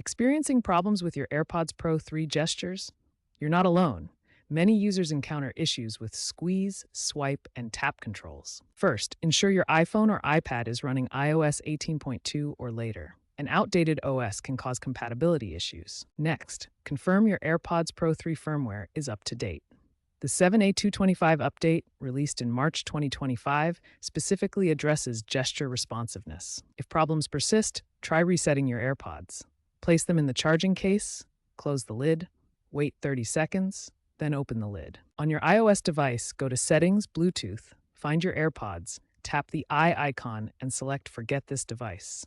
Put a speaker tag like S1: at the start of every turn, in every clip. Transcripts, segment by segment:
S1: Experiencing problems with your AirPods Pro 3 gestures? You're not alone. Many users encounter issues with squeeze, swipe, and tap controls. First, ensure your iPhone or iPad is running iOS 18.2 or later. An outdated OS can cause compatibility issues. Next, confirm your AirPods Pro 3 firmware is up to date. The 7A225 update, released in March 2025, specifically addresses gesture responsiveness. If problems persist, try resetting your AirPods. Place them in the charging case, close the lid, wait 30 seconds, then open the lid. On your iOS device, go to Settings, Bluetooth, find your AirPods, tap the eye icon, and select Forget this device.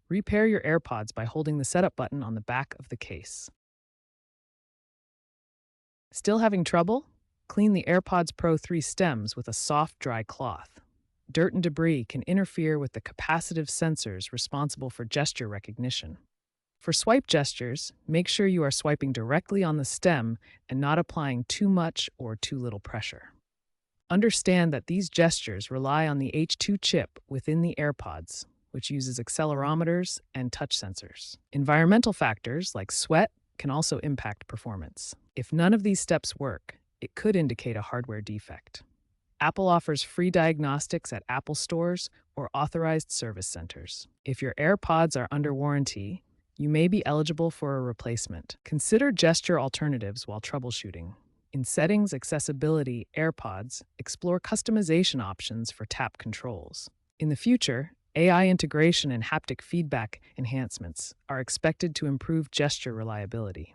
S1: Repair your AirPods by holding the setup button on the back of the case. Still having trouble? Clean the AirPods Pro 3 stems with a soft, dry cloth. Dirt and debris can interfere with the capacitive sensors responsible for gesture recognition. For swipe gestures, make sure you are swiping directly on the stem and not applying too much or too little pressure. Understand that these gestures rely on the H2 chip within the AirPods, which uses accelerometers and touch sensors. Environmental factors like sweat can also impact performance. If none of these steps work, it could indicate a hardware defect. Apple offers free diagnostics at Apple stores or authorized service centers. If your AirPods are under warranty, you may be eligible for a replacement. Consider gesture alternatives while troubleshooting. In Settings, Accessibility, AirPods, explore customization options for tap controls. In the future, AI integration and haptic feedback enhancements are expected to improve gesture reliability.